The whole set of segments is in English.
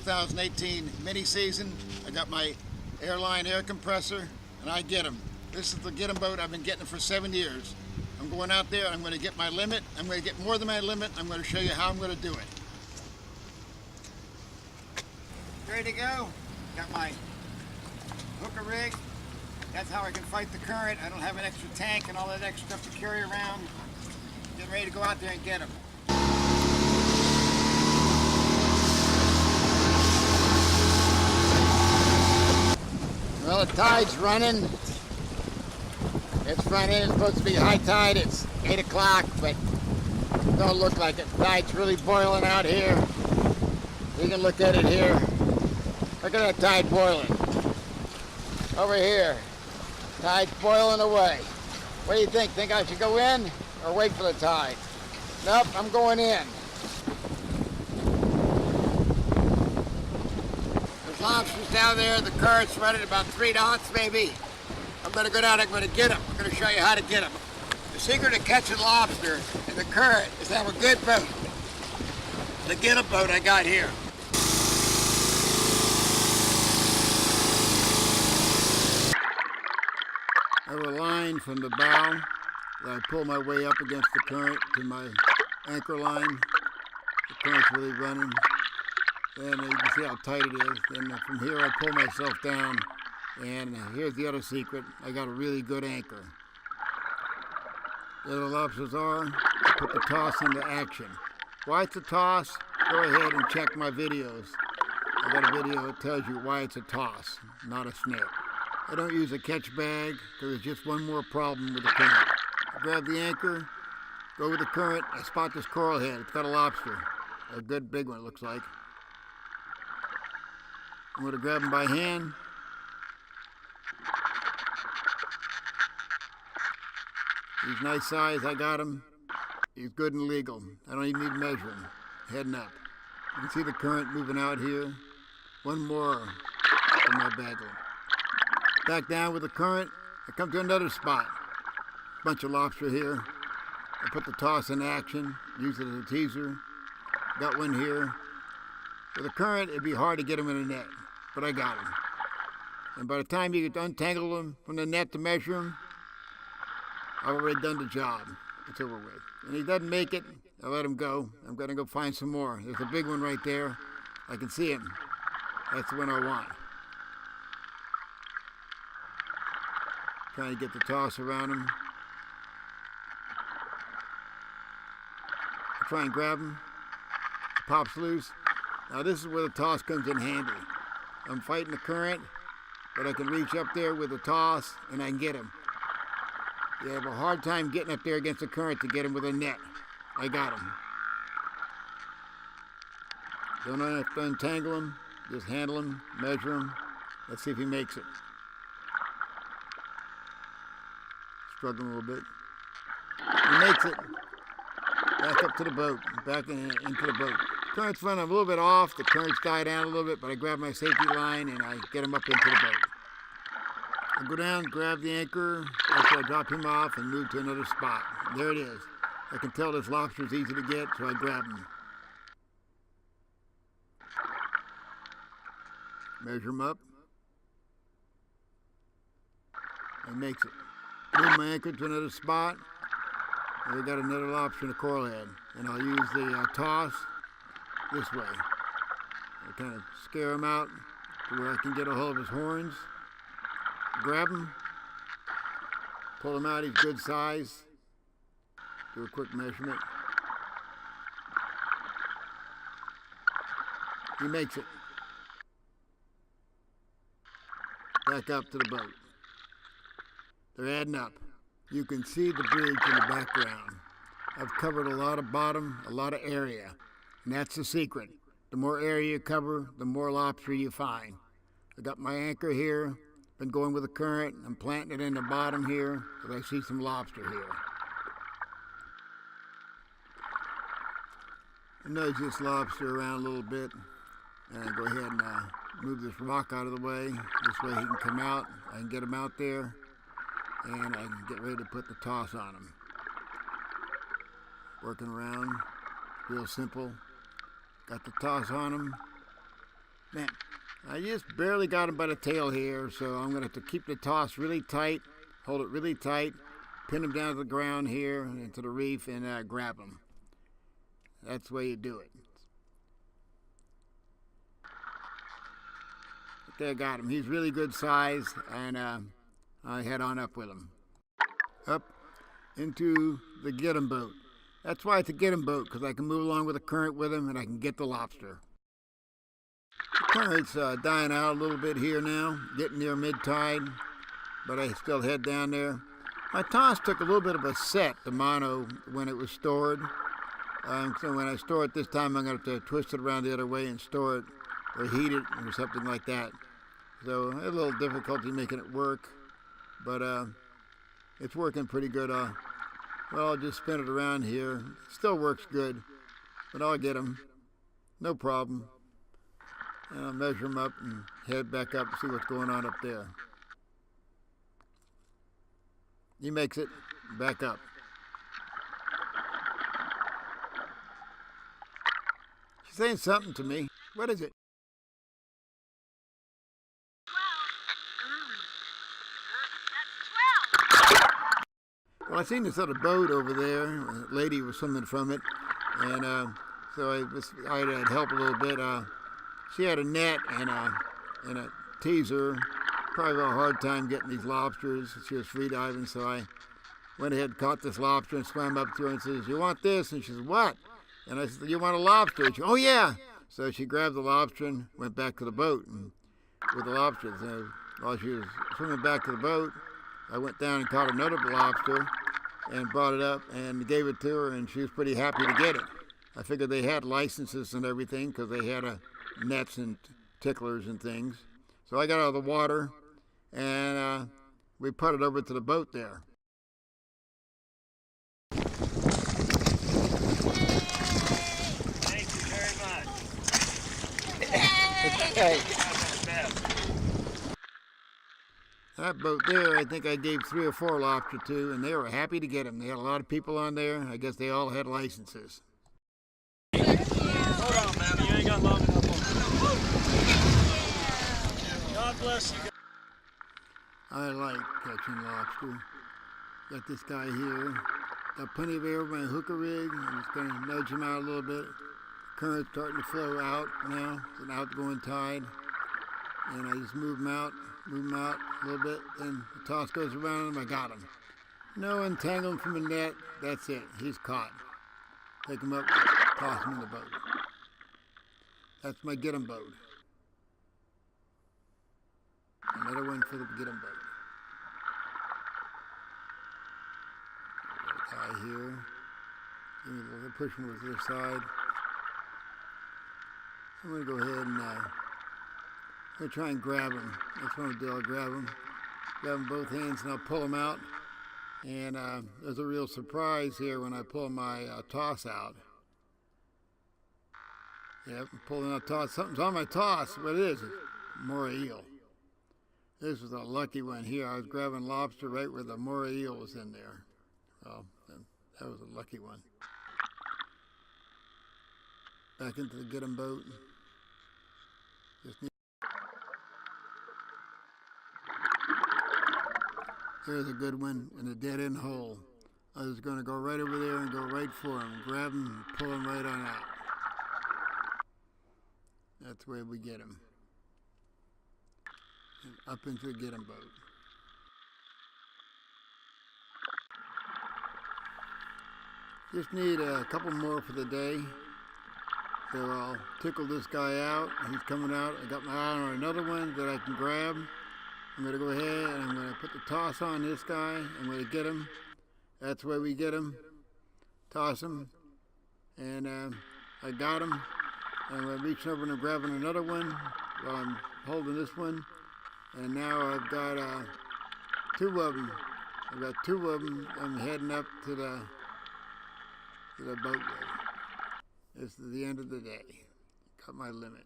2018 mini season. I got my airline air compressor and I get them. This is the get 'em boat. I've been getting them for 7 years. I'm going out there, I'm going to get my limit. I'm going to get more than my limit. I'm going to show you how I'm going to do it. Ready to go? Got my hooker rig. That's how I can fight the current. I don't have an extra tank and all that extra stuff to carry around. Getting ready to go out there and get them. Well, the tide's running. It's front end. It's supposed to be high tide. It's 8 o'clock, but it don't look like it. The tide's really boiling out here. You can look at it here. Look at that tide boiling. Over here. Tide's boiling away. What do you think? Think I should go in or wait for the tide? Nope, I'm going in. There's lobsters down there. The current's running about 3 knots maybe. I'm going to go down, I'm going to get them. I'm going to show you how to get them. The secret of catching lobster in the current is to have a good boat. The get 'em boat I got here. I have a line from the bow that I pull my way up against the current to my anchor line. The current's really running. And you can see how tight it is. And from here I pull myself down. And here's the other secret. I got a really good anchor. There the lobsters are. I put the toss into action. Why it's a toss? Go ahead and check my videos. I got a video that tells you why it's a toss, not a snare. I don't use a catch bag because it's just one more problem with the current. I grab the anchor, go with the current, I spot this coral head. It's got a lobster. A good big one, it looks like. I'm going to grab him by hand. He's nice size, I got him. He's good and legal. I don't even need to measure him. Heading up. You can see the current moving out here. One more from my bagel. Back down with the current, I come to another spot. Bunch of lobster here. I put the toss in action, use it as a teaser. Got one here. With the current, it'd be hard to get them in a net, but I got them. And by the time you untangle them from the net to measure them, I've already done the job. It's over with. And he doesn't make it, I let him go. I'm gonna go find some more. There's a big one right there. I can see him. That's the one I want. Trying to get the toss around him. I try and grab him. He pops loose. Now this is where the toss comes in handy. I'm fighting the current, but I can reach up there with the toss and I can get him. You have a hard time getting up there against the current to get him with a net. I got him. Don't have to untangle him. Just handle him, measure him. Let's see if he makes it. Struggling a little bit. He makes it. Back up to the boat. Back into the boat. Current's running a little bit off. The current's died down a little bit, but I grab my safety line and I get him up into the boat. I go down, grab the anchor, after I drop him off and move to another spot. There it is. I can tell this lobster's easy to get, so I grab him. Measure him up. And makes it. Move my anchor to another spot. And we got another lobster in a coral head. And I'll use the toss this way. I kind of scare him out to where I can get a hold of his horns. Grab him, pull him out, he's good size. Do a quick measurement. He makes it. Back up to the boat. They're adding up. You can see the bridge in the background. I've covered a lot of bottom, a lot of area, and that's the secret. The more area you cover, the more lobster you find. I got my anchor here. Been going with the current. I'm planting it in the bottom here because I see some lobster here. I nudge this lobster around a little bit and go ahead and move this rock out of the way. This way he can come out. I can get him out there and I can get ready to put the toss on him. Working around, real simple. Got the toss on him. Man, I just barely got him by the tail here, so I'm going to have to keep the toss really tight, hold it really tight, pin him down to the ground here into the reef, and grab him. That's the way you do it. There, got him. He's really good size, and I head on up with him. Up into the get 'em boat. That's why it's a get 'em boat, because I can move along with the current with him, and I can get the lobster. The current's dying out a little bit here now, getting near mid-tide, but I still head down there. My toss took a little bit of a set, the mono, when it was stored. So when I store it this time, I'm going to have to twist it around the other way and store it or heat it or something like that. So I had a little difficulty making it work, but it's working pretty good. Well, I'll just spin it around here. Still works good, but I'll get them. No problem. And I'll measure them up and head back up and see what's going on up there. He makes it back up. She's saying something to me. What is it? Well, I seen this other boat over there. A lady was swimming from it, and so I had help a little bit. She had a net and a teaser. Probably had a hard time getting these lobsters. She was free diving, so I went ahead and caught this lobster and swam up to her and says, "You want this?" And she says, "What?" And I said, "You want a lobster?" She, "Oh yeah." So she grabbed the lobster and went back to the boat and with the lobsters. And while she was swimming back to the boat, I went down and caught another lobster and brought it up and gave it to her, and she was pretty happy to get it. I figured they had licenses and everything because they had nets and ticklers and things. So I got out of the water and we put it over to the boat there. Thank you very much. Okay. That boat there, I think I gave 3 or 4 lobster to, and they were happy to get them. They had a lot of people on there. I guess they all had licenses. Hold on, man. You ain't got long enough on. God bless you. I like catching lobster. Got this guy here. Got plenty of air with my hooker rig. I'm just going to nudge him out a little bit. Current's starting to flow out now. It's an outgoing tide. And I just move him out a little bit. Then the toss goes around him. I got him. No entangling from the net. That's it. He's caught. Take him up, toss him in the boat. That's my get 'em boat. Another one for the get 'em boat. Guy here. Give me a little push him to this side. I'm going to go ahead and I'm going to try and grab him. That's what I'm going to do. I'll grab him both hands, and I'll pull him out. And there's a real surprise here when I pull my toss out. Yep, I'm pulling out toss. Something's on my toss. What it is? It's moray eel. This was a lucky one here. I was grabbing lobster right where the moray eel was in there. Well, that was a lucky one. Back into the get 'em boat. There's a good one in a dead end hole. I was going to go right over there and go right for him, grab him, and pull him right on out. That's where we get him. And up into the get 'em boat. Just need a couple more for the day. So I'll tickle this guy out. He's coming out. I got my eye on another one that I can grab. I'm going to go ahead and I'm going to put the toss on this guy. I'm going to get him. That's where we get him. Toss him. And I got him. And I'm reaching over and I'm grabbing another one while I'm holding this one. And now I've got 2 of them. I've got 2 of them. I'm heading up to the boat with. This is the end of the day. Got my limit.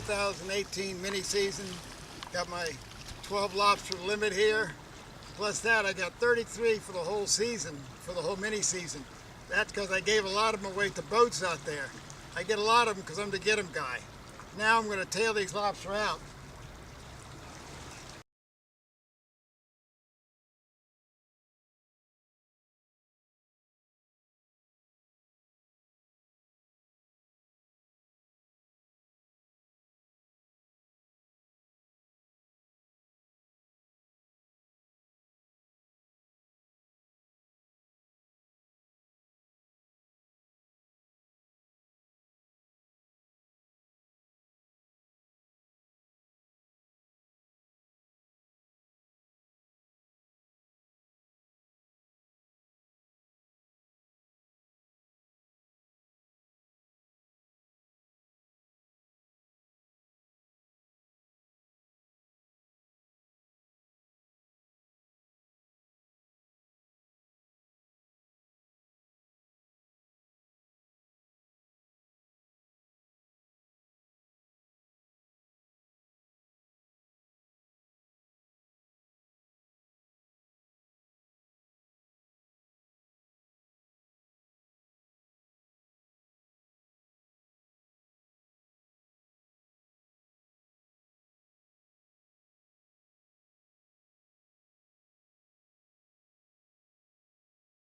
2018 mini season. Got my 12 lobster limit here. Plus that, I got 33 for the whole season, for the whole mini season. That's because I gave a lot of them away to boats out there. I get a lot of them because I'm the get 'em guy. Now I'm going to tail these lobster out